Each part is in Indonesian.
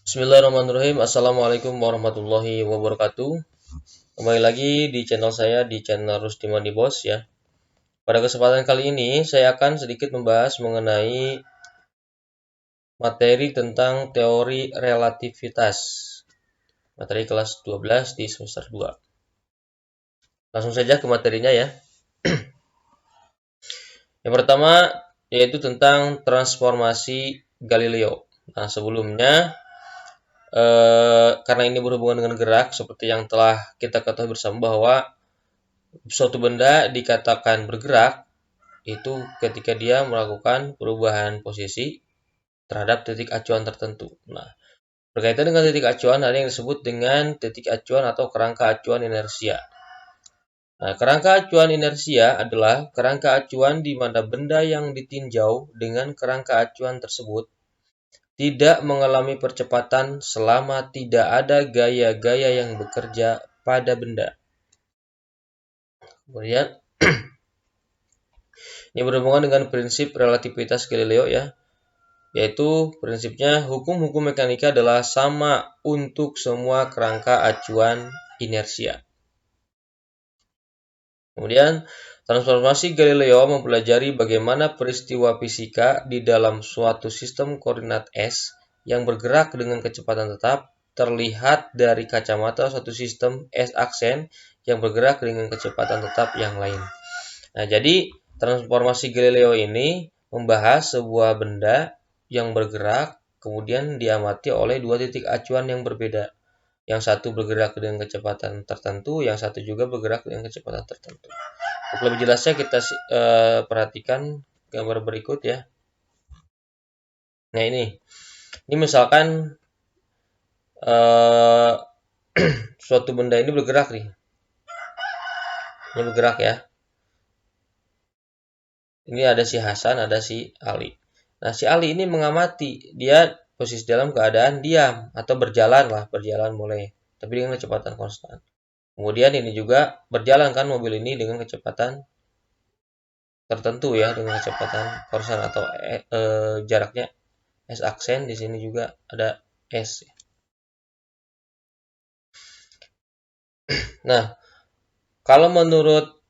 Bismillahirrahmanirrahim. Assalamualaikum warahmatullahi wabarakatuh. Kembali lagi di channel saya, di channel Rusdi Mandi Bos ya. Pada kesempatan kali ini saya akan sedikit membahas mengenai materi tentang teori relativitas. Materi kelas 12 di semester 2. Langsung saja ke materinya ya. Yang pertama yaitu tentang transformasi Galileo. Nah, sebelumnya karena ini berhubungan dengan gerak, seperti yang telah kita ketahui bersama bahwa suatu benda dikatakan bergerak itu ketika dia melakukan perubahan posisi terhadap titik acuan tertentu. Nah, berkaitan dengan titik acuan ada yang disebut dengan titik acuan atau kerangka acuan inersia. Nah, kerangka acuan inersia adalah kerangka acuan di mana benda yang ditinjau dengan kerangka acuan tersebut tidak mengalami percepatan selama tidak ada gaya-gaya yang bekerja pada benda. Kemudian, ini berhubungan dengan prinsip relativitas Galileo ya, yaitu prinsipnya hukum-hukum mekanika adalah sama untuk semua kerangka acuan inersia. Kemudian, transformasi Galileo mempelajari bagaimana peristiwa fisika di dalam suatu sistem koordinat S yang bergerak dengan kecepatan tetap terlihat dari kacamata suatu sistem S aksen yang bergerak dengan kecepatan tetap yang lain. Nah, jadi transformasi Galileo ini membahas sebuah benda yang bergerak kemudian diamati oleh dua titik acuan yang berbeda. Yang satu bergerak dengan kecepatan tertentu, yang satu juga bergerak dengan kecepatan tertentu. Untuk lebih jelasnya kita perhatikan gambar berikut ya. Nah ini misalkan suatu benda ini bergerak nih. Ini bergerak ya. Ini ada si Hasan, ada si Ali. Nah si Ali ini mengamati, dia posisi dalam keadaan diam atau berjalan mulai, tapi dengan kecepatan konstan. Kemudian ini juga berjalan kan mobil ini dengan kecepatan tertentu ya, dengan kecepatan konstan atau jaraknya S aksen. Di sini juga ada S. Nah, kalau menurut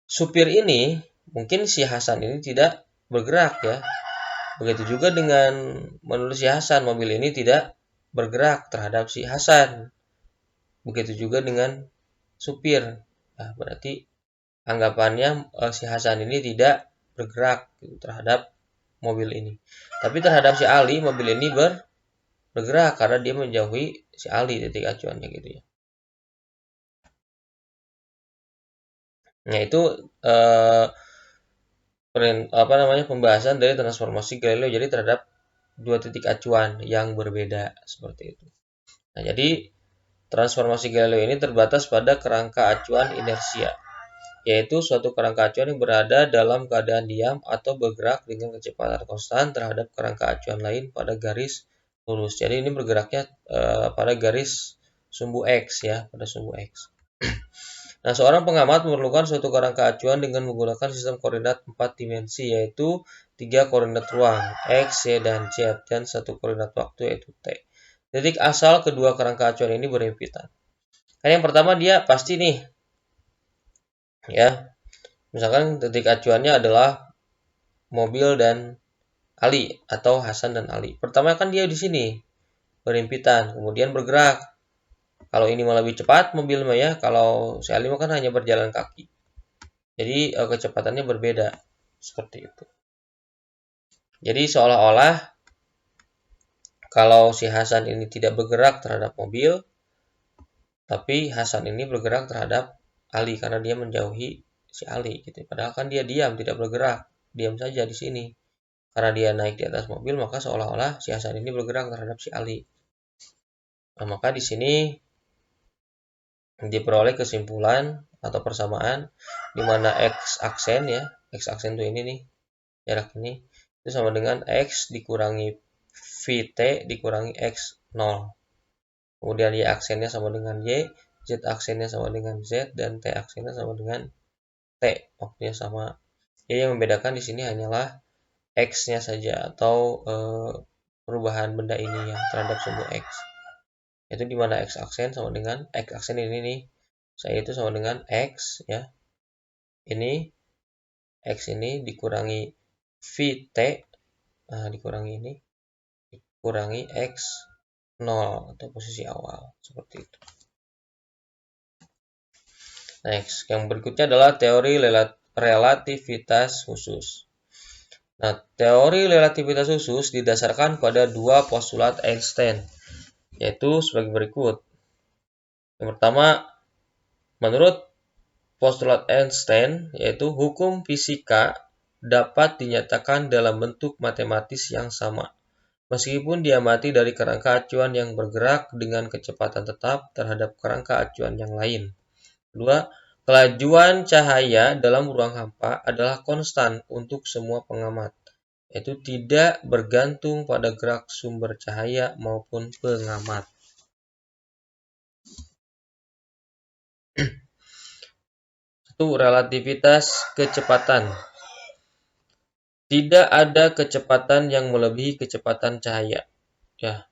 supir ini, mungkin si Hasan ini tidak bergerak ya. Begitu juga dengan menurut si Hasan, mobil ini tidak bergerak terhadap si Hasan. Begitu juga dengan supir. Nah, berarti anggapannya si Hasan ini tidak bergerak gitu, terhadap mobil ini. Tapi terhadap si Ali, mobil ini bergerak karena dia menjauhi si Ali titik acuannya gitu ya. Nah, itu pembahasan dari transformasi Galileo jadi terhadap dua titik acuan yang berbeda seperti itu. Nah, jadi transformasi Galileo ini terbatas pada kerangka acuan inersia, yaitu suatu kerangka acuan yang berada dalam keadaan diam atau bergerak dengan kecepatan konstan terhadap kerangka acuan lain pada garis lurus. Jadi ini bergeraknya pada garis sumbu X ya, pada sumbu X. Nah, seorang pengamat memerlukan suatu kerangka acuan dengan menggunakan sistem koordinat 4 dimensi, yaitu 3 koordinat ruang, X, Y, dan Z, dan 1 koordinat waktu, yaitu T. Titik asal kedua kerangka acuan ini berhimpitan. Kan yang pertama dia pasti nih, ya. Misalkan titik acuannya adalah mobil dan Ali, atau Hasan dan Ali. Pertama kan dia di sini, berhimpitan, kemudian bergerak. Kalau ini malah lebih cepat mobil mah ya, kalau si Ali kan hanya berjalan kaki. Jadi kecepatannya berbeda seperti itu. Jadi seolah-olah kalau si Hasan ini tidak bergerak terhadap mobil, tapi Hasan ini bergerak terhadap Ali karena dia menjauhi si Ali gitu. Padahal kan dia diam, tidak bergerak, diam saja di sini. Karena dia naik di atas mobil, maka seolah-olah si Hasan ini bergerak terhadap si Ali. Nah, maka di sini diperoleh kesimpulan atau persamaan di mana X aksen ya, X aksen itu ini nih, jarak ini itu sama dengan X dikurangi VT dikurangi X0. Kemudian Y aksennya sama dengan Y, Z aksennya sama dengan Z, dan T aksennya sama dengan T. Waktunya sama. Jadi yang membedakan di sini hanyalah X-nya saja atau perubahan benda ini ya terhadap sumbu X. Itu di mana X aksen sama dengan X aksen ini nih. Saya itu sama dengan X ya. Ini X ini dikurangi VT, nah dikurangi ini, dikurangi X0 atau posisi awal, seperti itu. Next, yang berikutnya adalah teori relativitas khusus. Nah, teori relativitas khusus didasarkan pada dua postulat Einstein, yaitu sebagai berikut. Yang pertama, menurut postulat Einstein, yaitu hukum fisika dapat dinyatakan dalam bentuk matematis yang sama, meskipun diamati dari kerangka acuan yang bergerak dengan kecepatan tetap terhadap kerangka acuan yang lain. Kedua, kelajuan cahaya dalam ruang hampa adalah konstan untuk semua pengamat, yaitu tidak bergantung pada gerak sumber cahaya maupun pengamat. Satu, relativitas kecepatan. Tidak ada kecepatan yang melebihi kecepatan cahaya. Ya.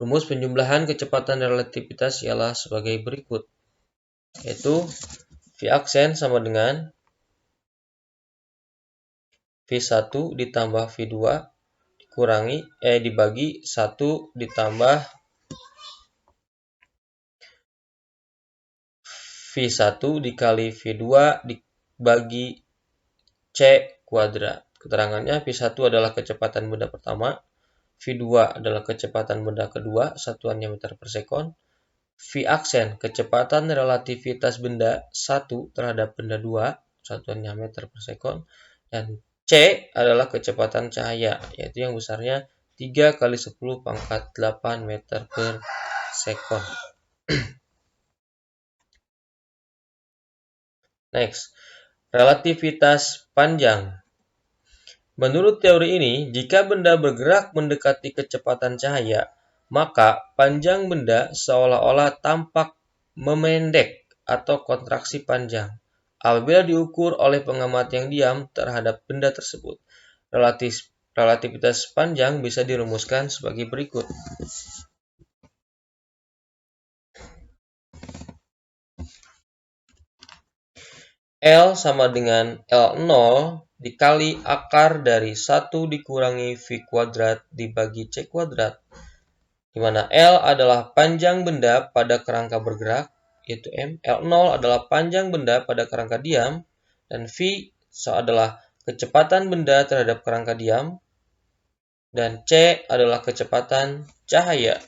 Rumus penjumlahan kecepatan relativitas ialah sebagai berikut, yaitu V aksen sama dengan V1 ditambah V2 dibagi 1 ditambah V1 dikali V2 dibagi C kuadrat. Keterangannya V1 adalah kecepatan benda pertama, V2 adalah kecepatan benda kedua, satuannya meter per sekon. V aksen, kecepatan relativitas benda 1 terhadap benda 2, satuannya meter per sekon. Dan C adalah kecepatan cahaya, yaitu yang besarnya 3 kali 10 pangkat 8 meter per sekon. Next, relativitas panjang. Menurut teori ini, jika benda bergerak mendekati kecepatan cahaya, maka panjang benda seolah-olah tampak memendek atau kontraksi panjang apabila diukur oleh pengamat yang diam terhadap benda tersebut. Relativitas panjang bisa dirumuskan sebagai berikut. L sama dengan L0 dikali akar dari 1 dikurangi V kuadrat dibagi C kuadrat, di mana L adalah panjang benda pada kerangka bergerak, yaitu M. L0 adalah panjang benda pada kerangka diam, dan V adalah kecepatan benda terhadap kerangka diam, dan C adalah kecepatan cahaya,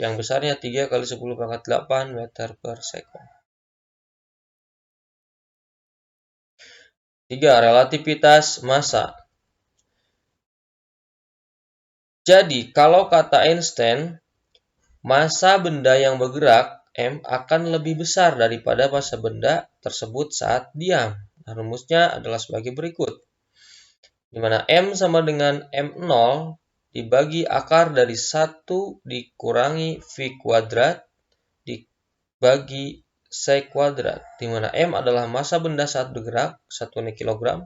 yang besarnya 3 kali 10 pangkat 8 meter per sekon. 3. Relativitas massa. Jadi, kalau kata Einstein, massa benda yang bergerak, M, akan lebih besar daripada massa benda tersebut saat diam. Nah, rumusnya adalah sebagai berikut. Di mana M sama dengan M0 dibagi akar dari 1 dikurangi V kuadrat dibagi C kuadrat, di mana M adalah massa benda saat bergerak, satuannya kilogram,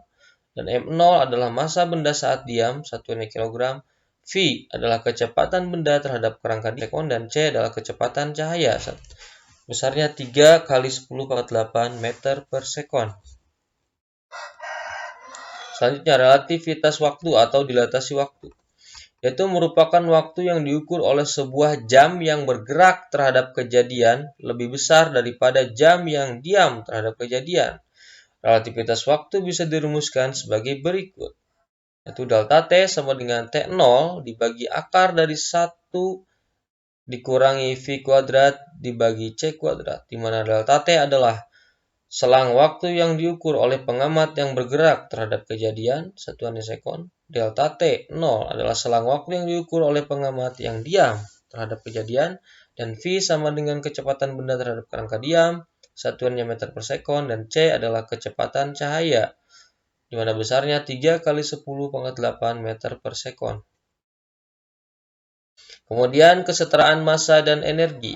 dan M0 adalah massa benda saat diam, satuannya kilogram. V adalah kecepatan benda terhadap kerangka sekon, dan C adalah kecepatan cahaya, besarnya 3 kali 10 pangkat 8 meter per sekon. Selanjutnya, relativitas waktu atau dilatasi waktu, yaitu merupakan waktu yang diukur oleh sebuah jam yang bergerak terhadap kejadian lebih besar daripada jam yang diam terhadap kejadian. Relativitas waktu bisa dirumuskan sebagai berikut, yaitu delta T sama dengan T0 dibagi akar dari 1 dikurangi V kuadrat dibagi C kuadrat, di mana delta T adalah selang waktu yang diukur oleh pengamat yang bergerak terhadap kejadian, satuannya sekon. Delta T 0 adalah selang waktu yang diukur oleh pengamat yang diam terhadap kejadian, dan V sama dengan kecepatan benda terhadap kerangka diam, satuannya meter per sekon, dan C adalah kecepatan cahaya, di mana besarnya 3 kali 10 pangkat 8 meter per sekon. Kemudian kesetaraan massa dan energi.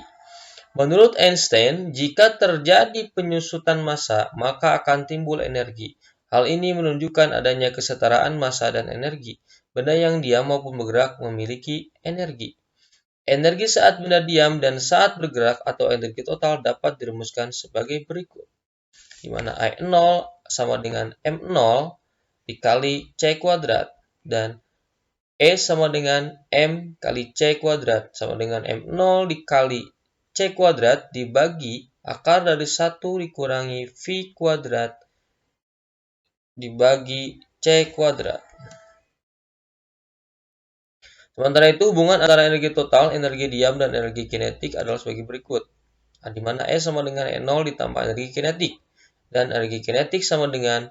Menurut Einstein, jika terjadi penyusutan massa, maka akan timbul energi. Hal ini menunjukkan adanya kesetaraan massa dan energi. benda yang diam maupun bergerak memiliki energi. Energi saat benda diam dan saat bergerak atau energi total dapat dirumuskan sebagai berikut. Di mana I0 sama dengan M0 dikali C kuadrat dan E sama dengan M kali C kuadrat sama dengan M0 dikali C kuadrat dibagi akar dari 1 dikurangi V kuadrat dibagi C kuadrat. Sementara itu, hubungan antara energi total, energi diam, dan energi kinetik adalah sebagai berikut. Di mana E sama dengan E0 ditambah energi kinetik. Dan energi kinetik sama dengan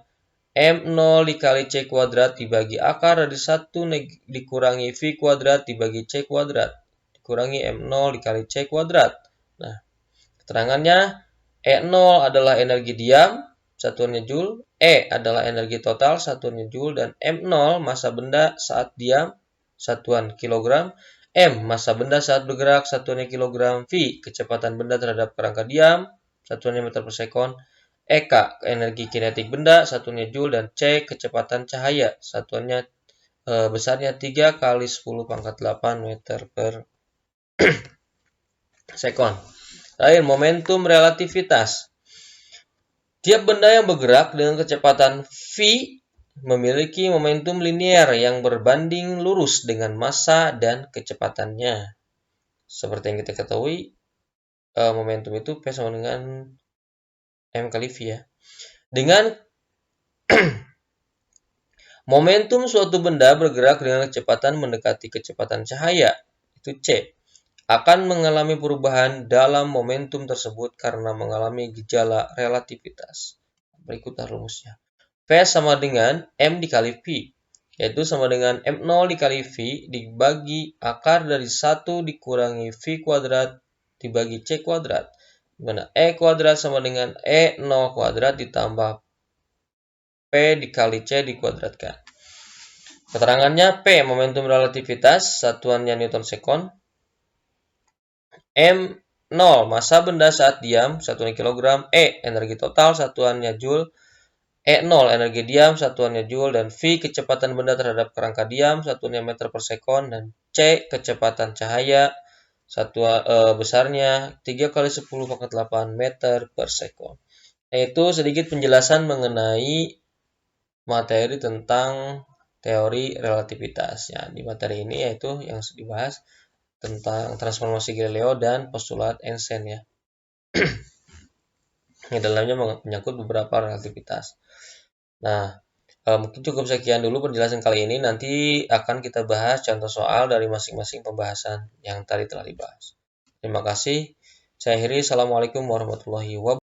M0 dikali C kuadrat dibagi akar dari 1 dikurangi V kuadrat dibagi C kuadrat. Dikurangi M0 dikali C kuadrat. Nah, keterangannya E0 adalah energi diam, satuannya Joule. E adalah energi total, satuannya Joule. Dan M0 massa benda saat diam, satuan kilogram. M massa benda saat bergerak, satuannya kilogram. V kecepatan benda terhadap kerangka diam, satuannya meter per sekon. EK energi kinetik benda, satuannya Joule. Dan C kecepatan cahaya, satuannya besarnya 3 kali 10 pangkat 8 meter per sekon. Terakhir, momentum relativitas. Tiap benda yang bergerak dengan kecepatan V memiliki momentum linier yang berbanding lurus dengan massa dan kecepatannya. Seperti yang kita ketahui, momentum itu P sama dengan M kali V ya. Dengan momentum suatu benda bergerak dengan kecepatan mendekati kecepatan cahaya, itu C, akan mengalami perubahan dalam momentum tersebut karena mengalami gejala relativitas. Berikutlah rumusnya. P sama dengan M dikali V, yaitu sama dengan M0 dikali V dibagi akar dari 1 dikurangi V kuadrat dibagi C kuadrat. Dimana E kuadrat sama dengan E0 kuadrat ditambah P dikali C dikuadratkan. Keterangannya P momentum relativitas, satuannya Newton sekon. M0 massa benda saat diam, satuannya kilogram. E energi total, satuannya Joule. E0 energi diam, satuannya Joule. Dan V kecepatan benda terhadap kerangka diam, satuannya meter per sekon. Dan C kecepatan cahaya, satuan besarnya 3 kali 10 pangkat 8 meter per sekon. Nah, itu sedikit penjelasan mengenai materi tentang teori relativitas. Ya, di materi ini yaitu yang dibahas tentang transformasi Galileo dan postulat Einstein ya. Yang dalamnya menyangkut beberapa relativitas. Nah, mungkin cukup sekian dulu penjelasan kali ini. Nanti akan kita bahas contoh soal dari masing-masing pembahasan yang tadi telah dibahas. Terima kasih. Saya akhiri. Assalamualaikum warahmatullahi wabarakatuh.